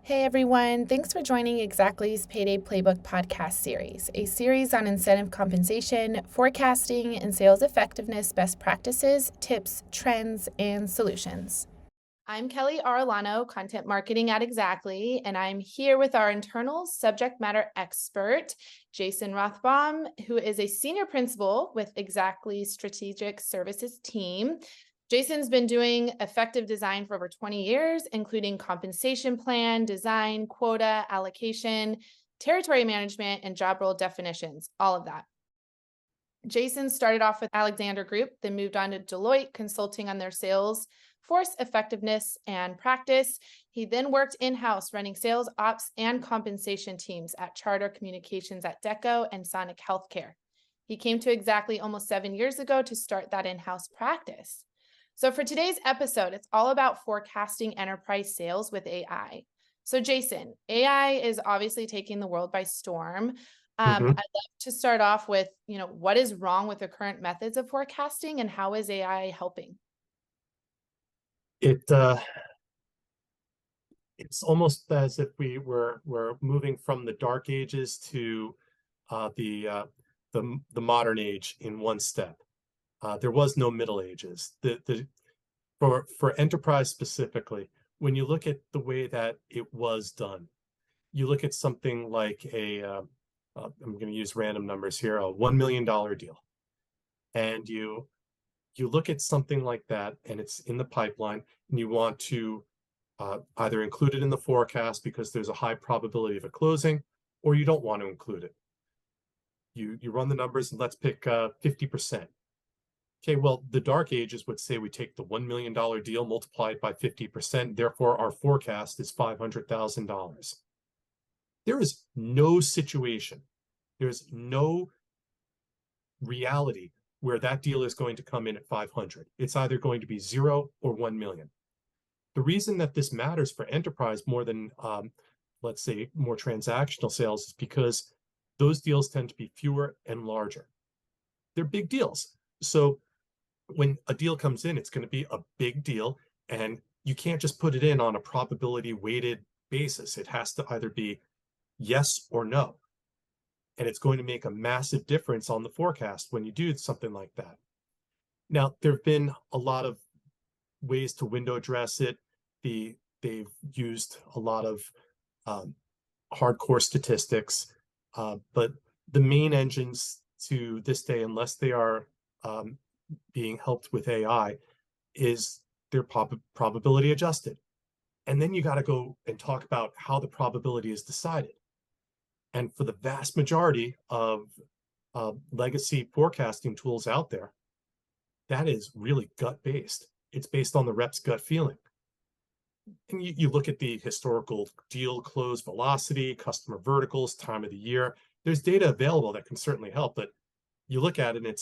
Hey everyone, thanks for joining Xactly's Payday Playbook podcast series, a series on incentive compensation, forecasting, and sales effectiveness best practices, tips, trends, and solutions. I'm Kelly Arellano, content marketing at Xactly, and I'm here with our internal subject matter expert, Jason Rothbaum, who is a senior principal with Xactly's strategic services team. Jason's been doing effective design for over 20 years, including compensation plan, design, quota, allocation, territory management, and job role definitions, all of that. Jason started off with Alexander Group, then moved on to Deloitte, consulting on their sales force effectiveness and practice. He then worked in-house running sales, ops, and compensation teams at Charter Communications at Deco and Sonic Healthcare. He came to Xactly almost 7 years ago to start that in-house practice. So for today's episode, it's all about forecasting enterprise sales with AI. So Jason, AI is obviously taking the world by storm. I'd Mhm. love to start off with, what is wrong with the current methods of forecasting and how is AI helping? It it's almost as if we're moving from the dark ages to the modern age in one step. There was no Middle Ages. The for enterprise specifically, when you look at the way that it was done, you look at something like I'm going to use random numbers here, a $1 million deal, and you look at something like that, and it's in the pipeline, and you want to either include it in the forecast because there's a high probability of it closing, or you don't want to include it. You run the numbers and let's pick 50%. Okay, well, the dark ages would say we take the $1 million deal, multiply it by 50%, therefore our forecast is $500,000. There is no situation, there's no reality where that deal is going to come in at 500. It's either going to be 0 or 1 million. The reason that this matters for enterprise more than, let's say, more transactional sales is because those deals tend to be fewer and larger. They're big deals. So when a deal comes in, it's going to be a big deal, and you can't just put it in on a probability weighted basis. It has to either be yes or no. And it's going to make a massive difference on the forecast when you do something like that. Now, there have been a lot of ways to window dress it. They've used a lot of um, hardcore statistics, but the main engines to this day, unless they are being helped with AI, is they're probability adjusted. And then you got to go and talk about how the probability is decided. And for the vast majority of legacy forecasting tools out there, that is really gut based. It's based on the rep's gut feeling. And you look at the historical deal close velocity, customer verticals, time of the year. There's data available that can certainly help, but you look at it and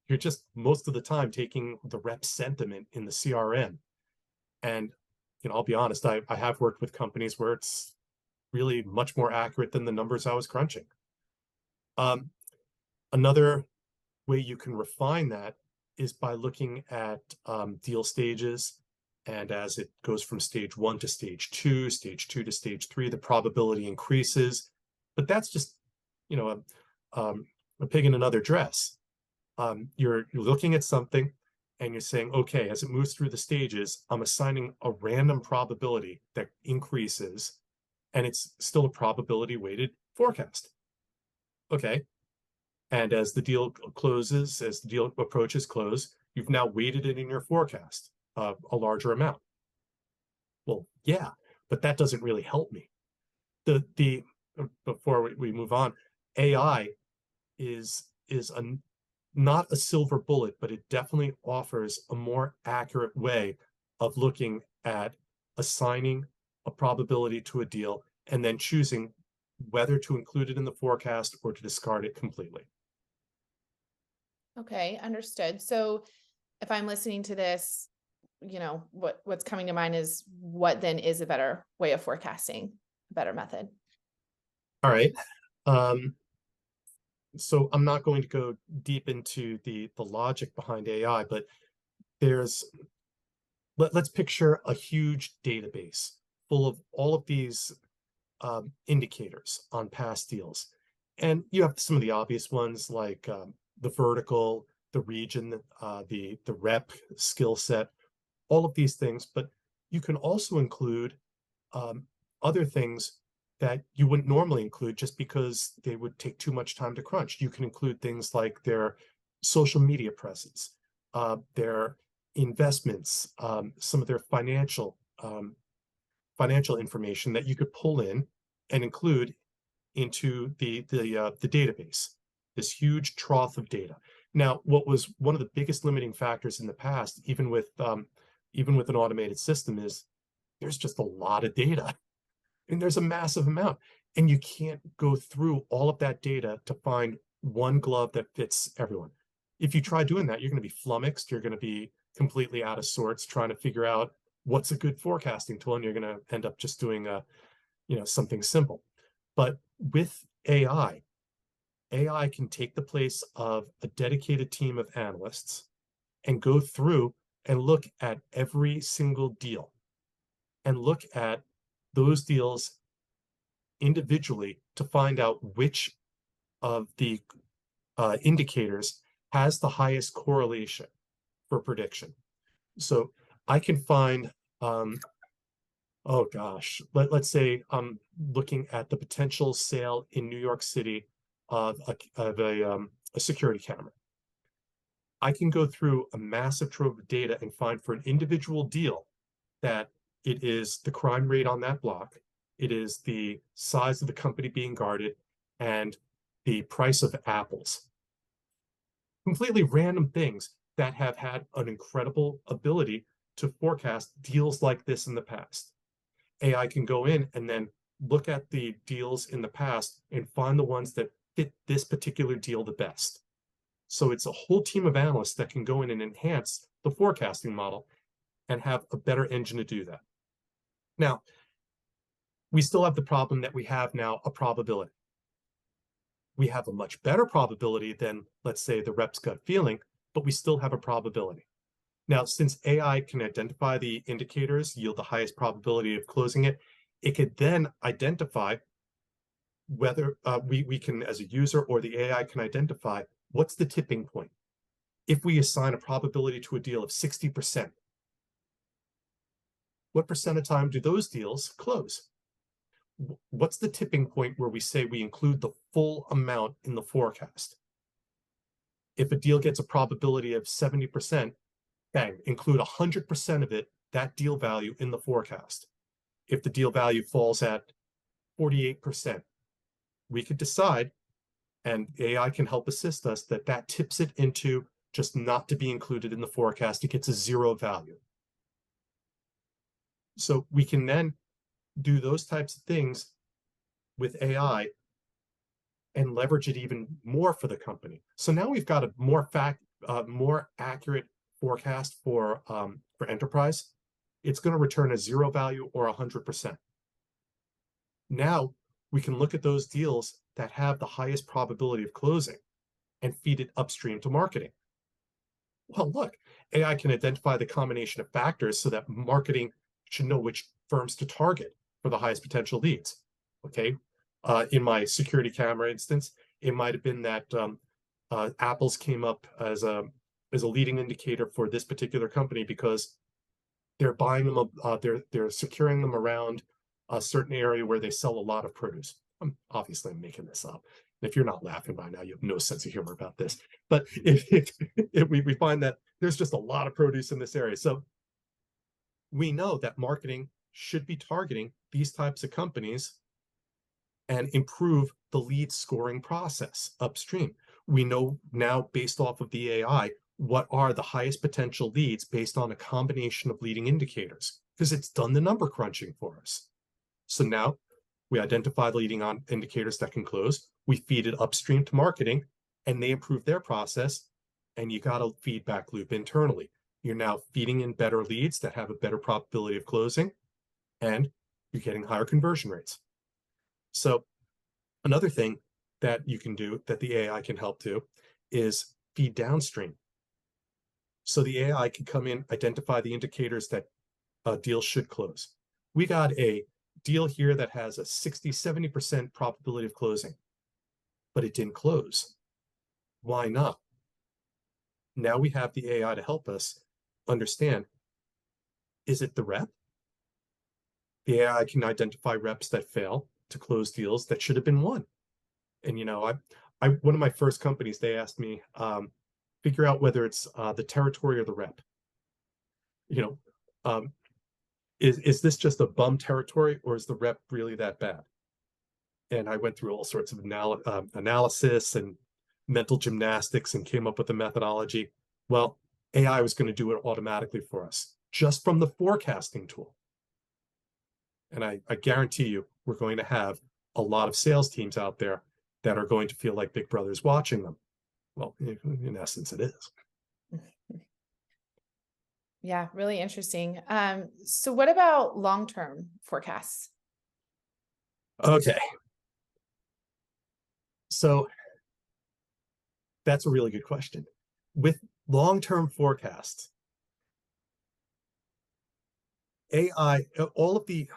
you're just most of the time taking the rep sentiment in the CRM. And I'll be honest, I have worked with companies where it's really much more accurate than the numbers I was crunching. Um, Another way you can refine that is by looking at deal stages. And as it goes from stage 1 to stage 2 to stage 3, the probability increases. But that's just, you know, a pig in another dress. You're looking at something and you're saying, okay, as it moves through the stages, I'm assigning a random probability that increases, and it's still a probability weighted forecast. Okay, and as the deal closes, as the deal approaches close, you've now weighted it in your forecast, a larger amount. Well, yeah, but that doesn't really help me. The Before we move on, AI is not a silver bullet, but it definitely offers a more accurate way of looking at assigning a probability to a deal and then choosing whether to include it in the forecast or to discard it completely. Okay, understood. So if I'm listening to this, what's coming to mind is what then is a better way of forecasting, a better method. All right. Um, so I'm not going to go deep into the logic behind AI, but there's let's picture a huge database full of all of these indicators on past deals. And you have some of the obvious ones like the vertical, the region, the rep skill set, all of these things. But you can also include other things that you wouldn't normally include just because they would take too much time to crunch. You can include things like their social media presence, their investments, some of their financial information that you could pull in and include into the database, this huge trough of data. Now, what was one of the biggest limiting factors in the past, even with an automated system, is there's just a lot of data, and there's a massive amount, and you can't go through all of that data to find one glove that fits everyone. If you try doing that, you're going to be flummoxed. You're going to be completely out of sorts trying to figure out what's a good forecasting tool, and you're going to end up just doing something simple. But with AI can take the place of a dedicated team of analysts and go through and look at every single deal and look at those deals individually to find out which of the indicators has the highest correlation for prediction. So I can find, oh gosh, let's say I'm looking at the potential sale in New York City of a security camera. I can go through a massive trove of data and find for an individual deal that it is the crime rate on that block, it is the size of the company being guarded, and the price of apples. Completely random things that have had an incredible ability to forecast deals like this in the past. AI can go in and then look at the deals in the past and find the ones that fit this particular deal the best. So it's a whole team of analysts that can go in and enhance the forecasting model and have a better engine to do that. Now, we still have the problem that we have now a probability. We have a much better probability than, let's say, the rep's gut feeling, but we still have a probability. Now, since AI can identify the indicators, yield the highest probability of closing it, it could then identify whether we can, as a user or the AI can identify what's the tipping point. If we assign a probability to a deal of 60%, what percent of time do those deals close? What's the tipping point where we say we include the full amount in the forecast? If a deal gets a probability of 70%, bang, include 100% of it, that deal value in the forecast. If the deal value falls at 48%, we could decide, and AI can help assist us, that tips it into just not to be included in the forecast. It gets a zero value. So we can then do those types of things with AI and leverage it even more for the company. So now we've got a more accurate forecast for enterprise. It's going to return a zero value or 100%. Now we can look at those deals that have the highest probability of closing and feed it upstream to marketing. Well, look, AI can identify the combination of factors so that marketing should know which firms to target for the highest potential leads. Okay, in my security camera instance, it might have been that apples came up as a leading indicator for this particular company because they're buying them, they're securing them around a certain area where they sell a lot of produce. Obviously, I'm making this up. If you're not laughing by now, you have no sense of humor about this. But we find that there's just a lot of produce in this area. So we know that marketing should be targeting these types of companies and improve the lead scoring process upstream. We know now, based off of the AI, what are the highest potential leads based on a combination of leading indicators, because it's done the number crunching for us. So now we identify the leading indicators that can close, we feed it upstream to marketing, and they improve their process, and you got a feedback loop internally. You're now feeding in better leads that have a better probability of closing, and you're getting higher conversion rates. So another thing that you can do, that the AI can help do, is feed downstream. So the AI can come in, identify the indicators that deals should close. We got a deal here that has a 60-70% probability of closing, but it didn't close. Why not? Now we have the AI to help us understand, is it the rep? The AI can identify reps that fail to close deals that should have been won. And one of my first companies, they asked me, figure out whether it's the territory or the rep. You know, um, is this just a bum territory, or is the rep really that bad? And I went through all sorts of analysis and mental gymnastics and came up with a methodology. Well, AI was going to do it automatically for us just from the forecasting tool. And I guarantee you, we're going to have a lot of sales teams out there that are going to feel like Big Brother's watching them. Well, in essence, it is. Yeah, really interesting. So what about long-term forecasts? Okay. So that's a really good question. With long-term forecasts, AI, all of the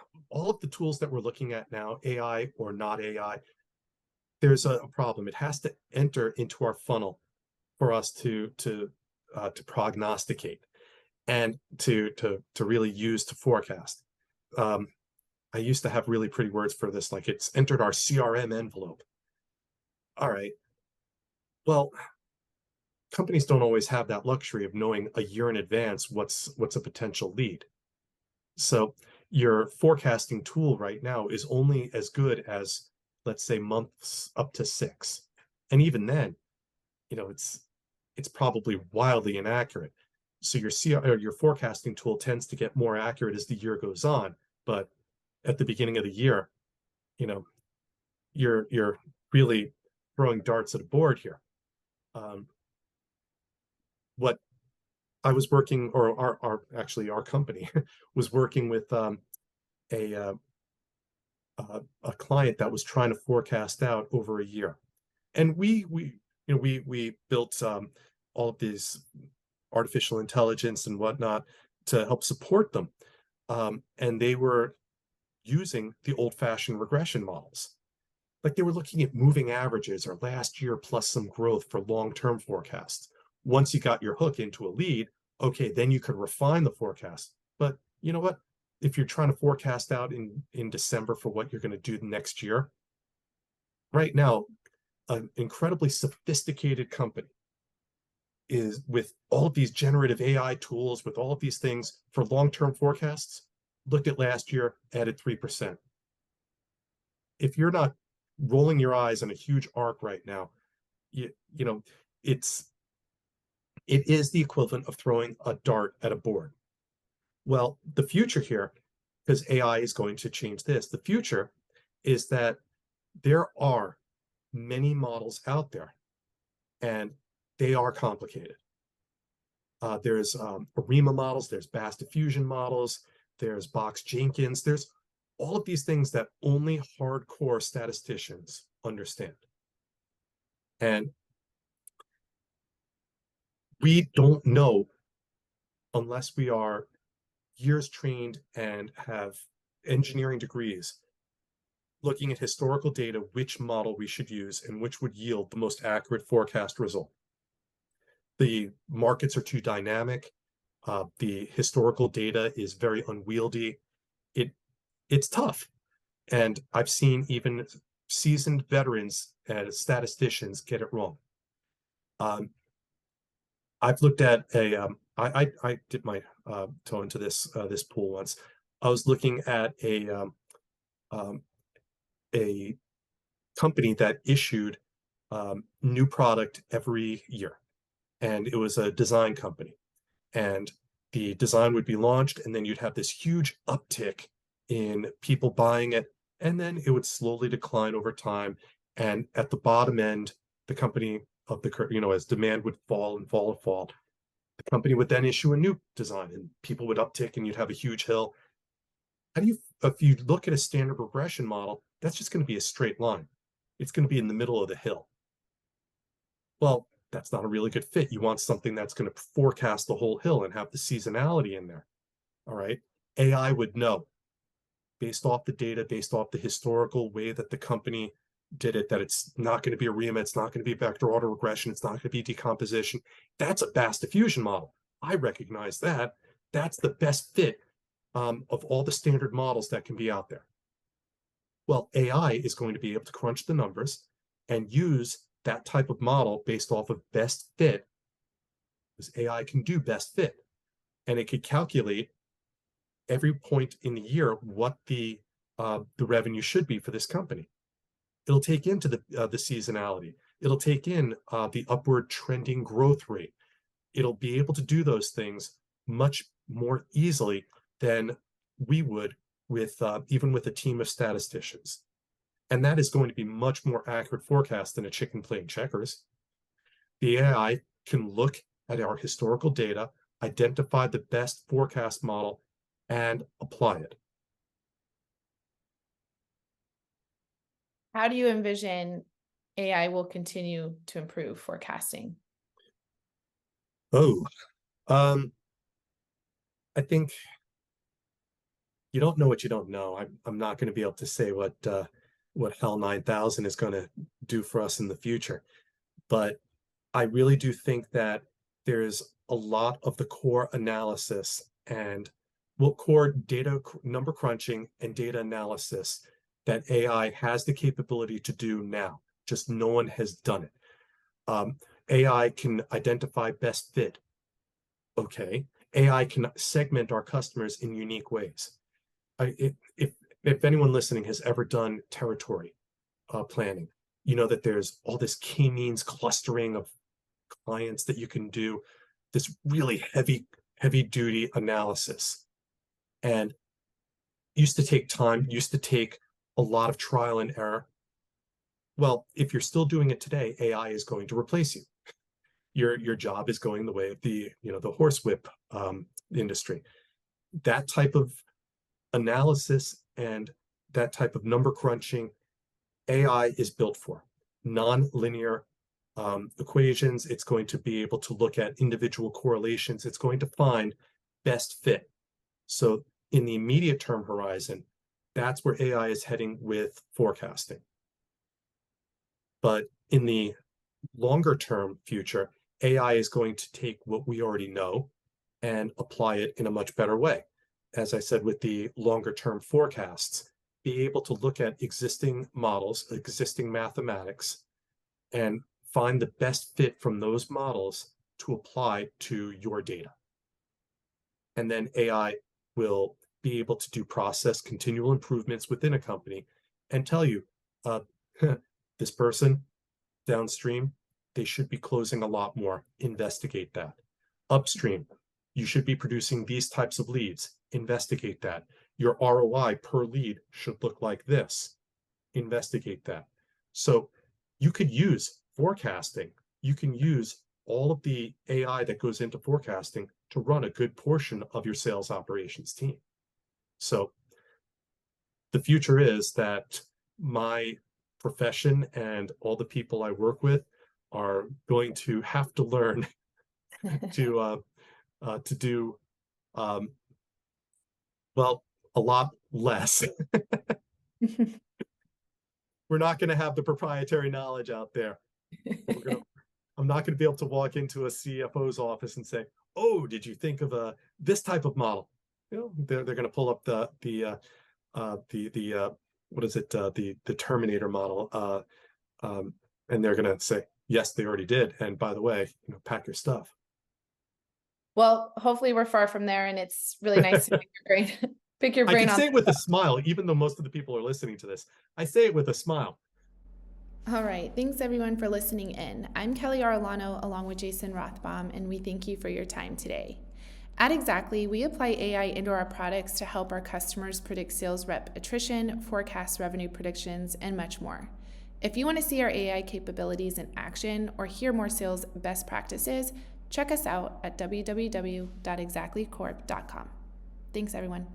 tools that we're looking at now, AI or not AI, there's a problem. It has to enter into our funnel for us to prognosticate and to really use to forecast. I used to have really pretty words for this, like it's entered our CRM envelope. All right. Well, companies don't always have that luxury of knowing a year in advance what's a potential lead. So your forecasting tool right now is only as good as, let's say, months up to 6. And even then, it's probably wildly inaccurate. So your forecasting tool tends to get more accurate as the year goes on. But at the beginning of the year, you're really throwing darts at a board here. What I was working, or our company was working with a client that was trying to forecast out over a year, and we built all of these artificial intelligence and whatnot to help support them, and they were using the old-fashioned regression models. Like they were looking at moving averages or last year plus some growth for long-term forecasts. Once you got your hook into a lead, okay, then you could refine the forecast. But you know what? If you're trying to forecast out in December for what you're going to do the next year, right now, an incredibly sophisticated company is with all of these generative AI tools, with all of these things for long-term forecasts, looked at last year, added 3%. If you're not rolling your eyes on a huge arc right now, it is the equivalent of throwing a dart at a board. Well, the future here, because AI is going to change this, the future is that there are many models out there, and they are complicated. There's ARIMA models, there's Bass diffusion models, there's Box-Jenkins, there's all of these things that only hardcore statisticians understand. And we don't know, unless we are years trained and have engineering degrees, looking at historical data, which model we should use and which would yield the most accurate forecast result. The markets are too dynamic. The historical data is very unwieldy. It's tough. And I've seen even seasoned veterans and statisticians get it wrong. I've looked at I did my toe into this pool once. I was looking at a company that issued new product every year, and it was a design company, and the design would be launched, and then you'd have this huge uptick in people buying it, and then it would slowly decline over time. And at the bottom end, the company of the as demand would fall and fall and fall, the company would then issue a new design, and people would uptick, and you'd have a huge hill. If you look at a standard regression model, that's just going to be a straight line. It's going to be in the middle of the hill. Well, that's not a really good fit. You want something that's going to forecast the whole hill and have the seasonality in there. All right. AI would know. based off the data, based off the historical way that the company did it, that it's not going to be a RIMA, it's not going to be vector autoregression, it's not going to be decomposition. That's a fast diffusion model. I recognize that. That's the best fit of all the standard models that can be out there. Well, AI is going to be able to crunch the numbers and use that type of model based off of best fit, because AI can do best fit, and it could calculate every point in the year what the revenue should be for this company. It'll take into the seasonality. It'll take in the upward trending growth rate. It'll be able to do those things much more easily than we would with even with a team of statisticians. And that is going to be much more accurate forecast than a chicken playing checkers. The AI can look at our historical data, identify the best forecast model, and apply it. How do you envision AI will continue to improve forecasting? Oh, I think you don't know what you don't know. I'm not going to be able to say what HAL 9000 is going to do for us in the future, but I really do think that there's a lot of the core analysis and core data number crunching and data analysis that AI has the capability to do now. Just no one has done it. AI can identify best fit. Okay. AI can segment our customers in unique ways. If anyone listening has ever done territory planning, you know that there's all this k-means clustering of clients that you can do, this really heavy duty analysis. And used to take time, used to take a lot of trial and error. Well, if you're still doing it today, AI is going to replace you. Your job is going the way of the horsewhip industry. That type of analysis and that type of number crunching, AI is built for. Non-linear equations. It's going to be able to look at individual correlations. It's going to find best fit. So in the immediate term horizon, that's where AI is heading with forecasting. But in the longer term future, AI is going to take what we already know and apply it in a much better way. As I said, with the longer term forecasts, be able to look at existing models, existing mathematics, and find the best fit from those models to apply to your data. And then AI will be able to do process continual improvements within a company and tell you, this person downstream, they should be closing a lot more. Investigate that. Upstream, you should be producing these types of leads. Investigate that. Your ROI per lead should look like this. Investigate that. So you could use forecasting. You can use all of the AI that goes into forecasting to run a good portion of your sales operations team. So the future is that my profession and all the people I work with are going to have to learn to do well, a lot less. We're not going to have the proprietary knowledge out there. I'm not going to be able to walk into a CFO's office and say, "Oh, did you think of this type of model?" You know, they're going to pull up the what is it, the Terminator model, and they're going to say, "Yes, they already did, and by the way, pack your stuff." Well, hopefully we're far from there, and it's really nice to pick your I brain can on say it with a smile, even though most of the people are listening to this. I say it with a smile. All right. Thanks everyone for listening in. I'm Kelly Arlano along with Jason Rothbaum, and we thank you for your time today. At Xactly, we apply AI into our products to help our customers predict sales rep attrition, forecast revenue predictions, and much more. If you want to see our AI capabilities in action or hear more sales best practices, check us out at www.xactlycorp.com. Thanks, everyone.